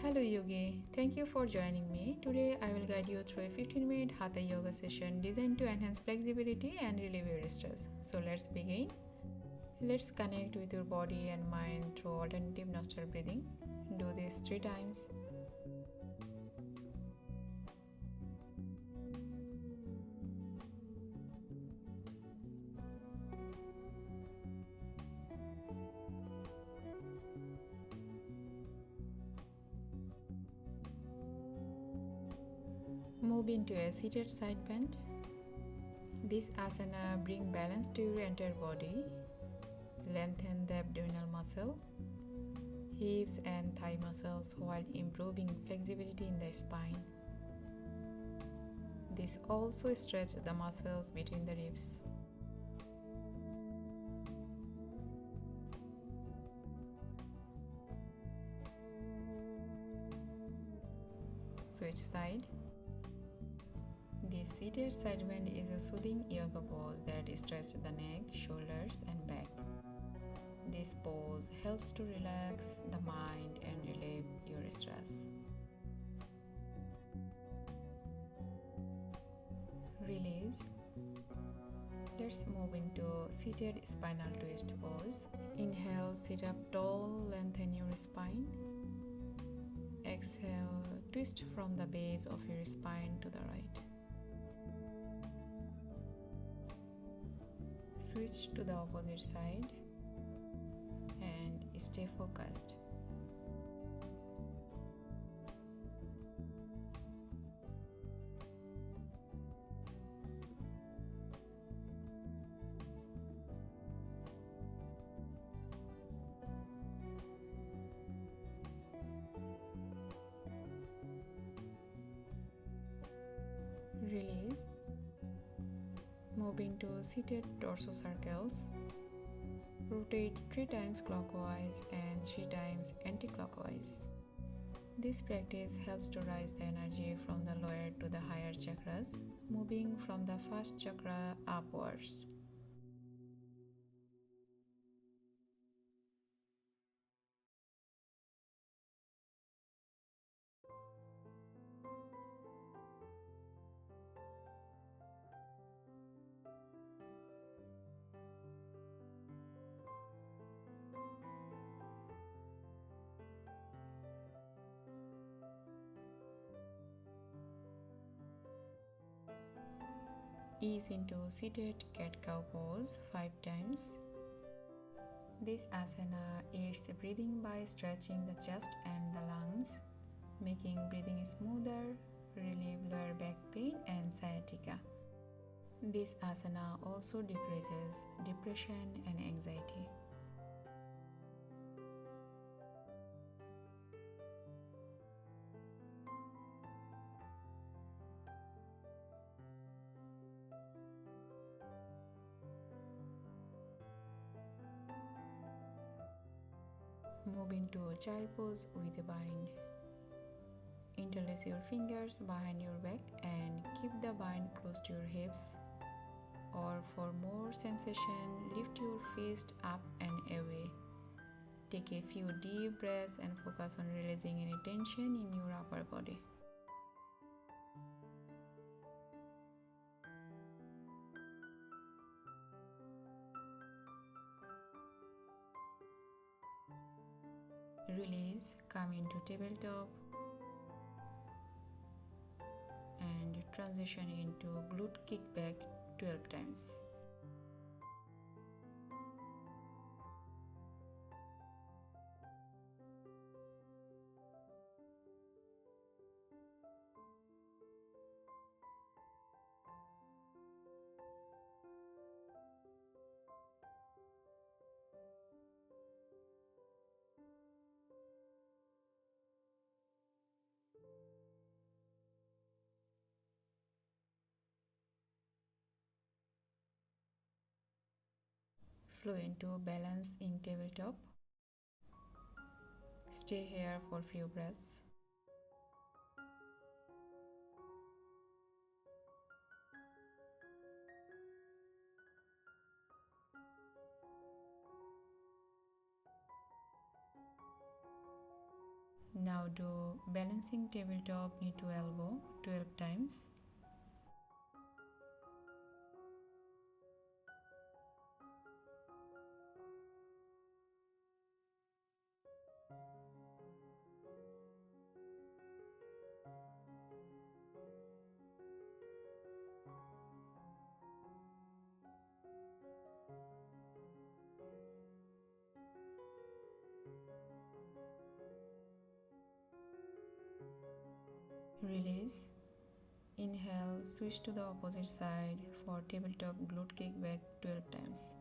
Hello Yogi, thank you for joining me. Today I will guide you through a 15-minute Hatha yoga session designed to enhance flexibility and relieve your stress. So let's begin. Let's connect with your body and mind through alternative nostril breathing. Do this 3 times. Move into a seated side bend. This asana brings balance to your entire body. Lengthen the abdominal muscle, hips and thigh muscles while improving flexibility in the spine. This also stretches the muscles between the ribs. Switch side. The seated side bend is a soothing yoga pose that stretches the neck, shoulders, and back. This pose helps to relax the mind and relieve your stress. Release. Let's move into seated spinal twist pose. Inhale, sit up tall, lengthen your spine. Exhale, twist from the base of your spine to the right. Switch to the opposite side and stay focused. Release. Move into seated torso circles. Rotate 3 times clockwise and 3 times anti-clockwise. This practice helps to raise the energy from the lower to the higher chakras, moving from the first chakra upwards. Ease into seated cat-cow pose 5 times. This asana aids breathing by stretching the chest and the lungs, making breathing smoother, relieve lower back pain and sciatica. This asana also decreases depression and anxiety. Move into child pose with a bind. Interlace your fingers behind your back and keep the bind close to your hips. Or for more sensation, lift your fist up and away. Take a few deep breaths and focus on releasing any tension in your upper body. Release, come into tabletop and transition into glute kickback 12 times. Flow into balance in tabletop. Stay here for few breaths. Now do balancing tabletop knee to elbow 12 times. Release. Inhale, switch to the opposite side for tabletop glute kick back 12 times.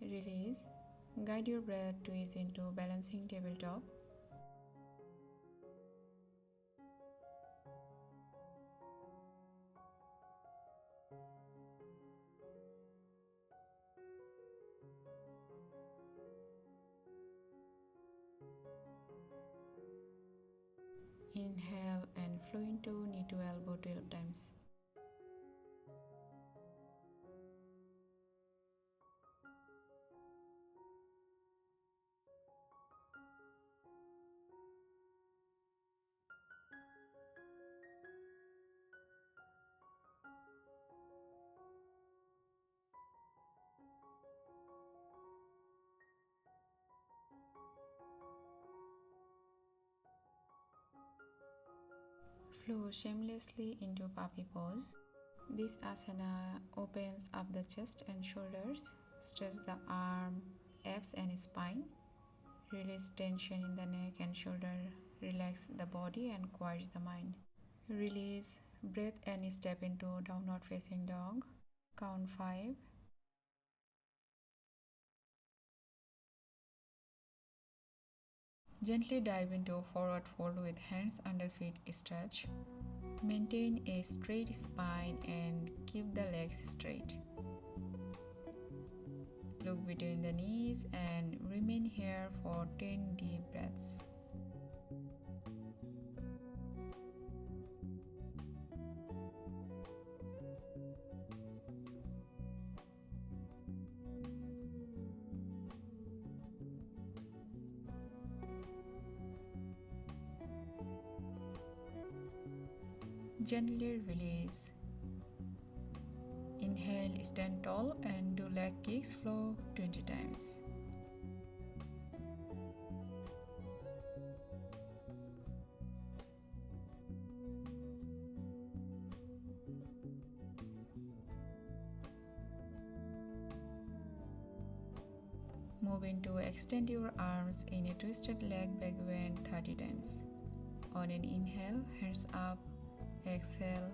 Release. Guide your breath to ease into balancing tabletop. Inhale and flow into knee to elbow 12 times. Flow shamelessly into puppy pose. This asana opens up the chest and shoulders, stretch the arm, abs and spine, release tension in the neck and shoulder, relax the body and quiet the mind. Release, breath and step into downward facing dog. Count 5. Gently dive into forward fold with hands under feet stretch. Maintain a straight spine and keep the legs straight. Look between the knees and remain here for 10 deep breaths. Gently release. Inhale, stand tall and do leg kicks, flow 20 times. Move into extend your arms in a twisted leg back bend 30 times. On an inhale, hands up, exhale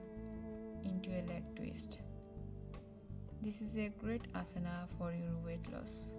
into a leg twist. This is a great asana for your weight loss.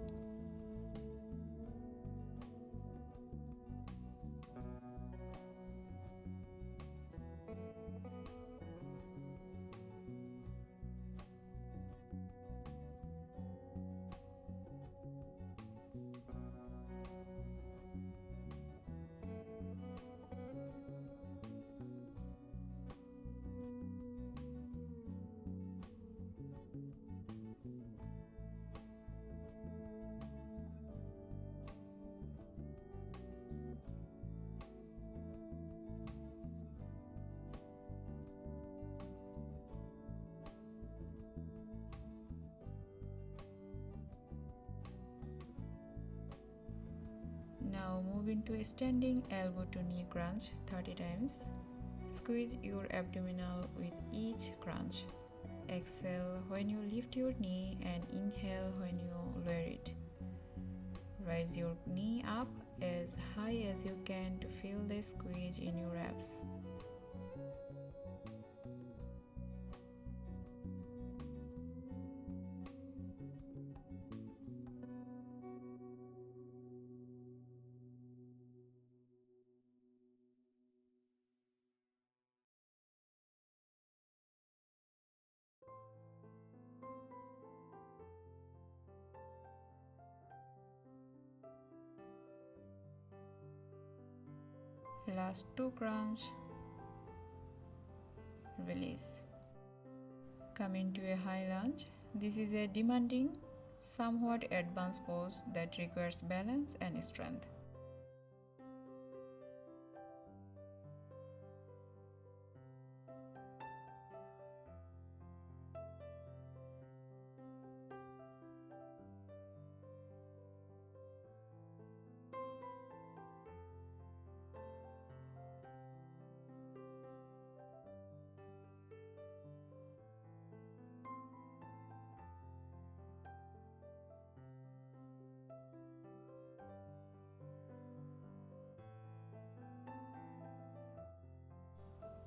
Now move into a standing elbow to knee crunch 30 times. Squeeze your abdominal with each crunch. Exhale when you lift your knee and inhale when you lower it. Raise your knee up as high as you can to feel the squeeze in your abs. Last two crunch, release. Coming to a high lunge. This is a demanding, somewhat advanced pose that requires balance and strength.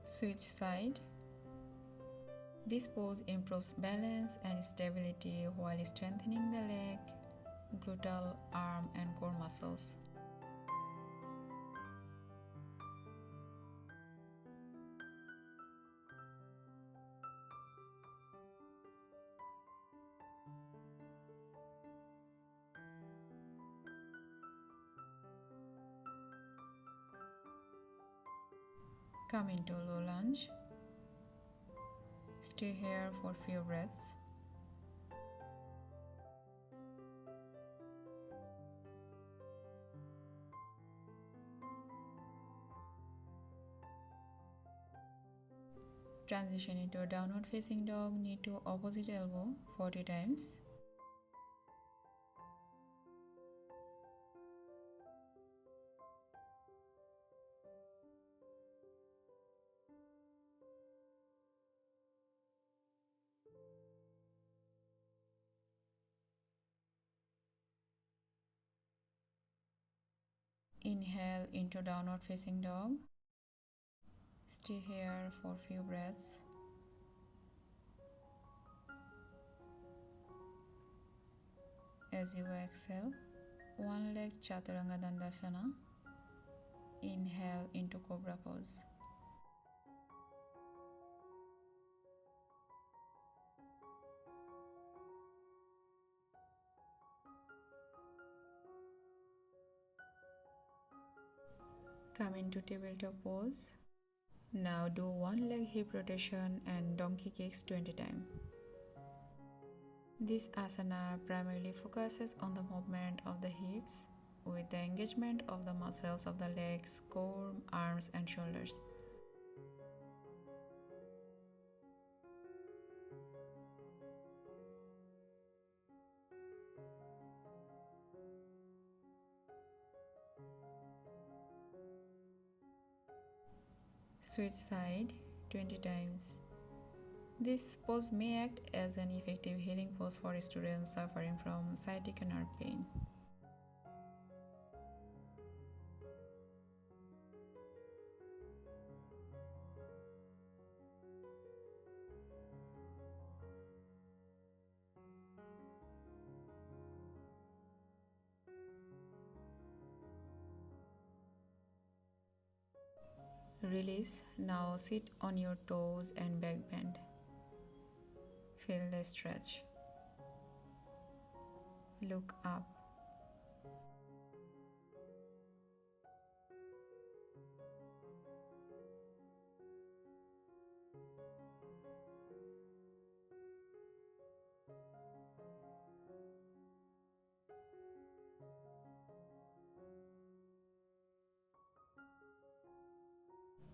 Switch side. This pose improves balance and stability while strengthening the leg, gluteal, arm, and core muscles. Come into low lunge. Stay here for few breaths. Transition into downward facing dog, knee to opposite elbow 40 times. Inhale into downward facing dog. Stay here for few breaths. As you exhale, one leg Chaturanga Dandasana. Inhale into Cobra pose. Come into tabletop pose. Now do one leg hip rotation and donkey kicks 20 times. This asana primarily focuses on the movement of the hips with the engagement of the muscles of the legs, core, arms, and shoulders. Switch side 20 times. This pose may act as an effective healing pose for students suffering from sciatica nerve pain. Release. Now sit on your toes and back bend. Feel the stretch. Look up.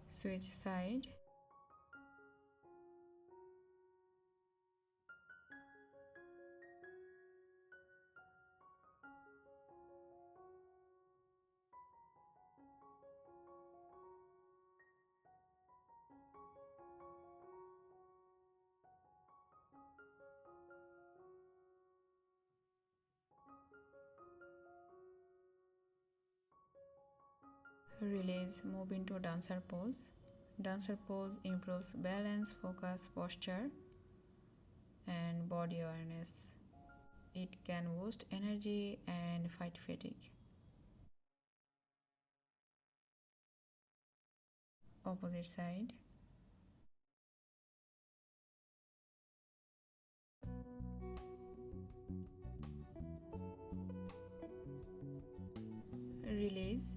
Switch side. Release. Move into dancer pose. Dancer pose improves balance, focus, posture, and body awareness. It can boost energy and fight fatigue. Opposite side. Release.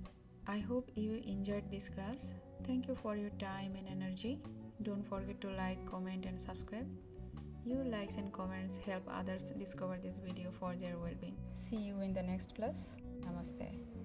I hope you enjoyed this class. Thank you for your time and energy. Don't forget to like, comment and subscribe. Your likes and comments help others discover this video for their well-being. See you in the next class. Namaste.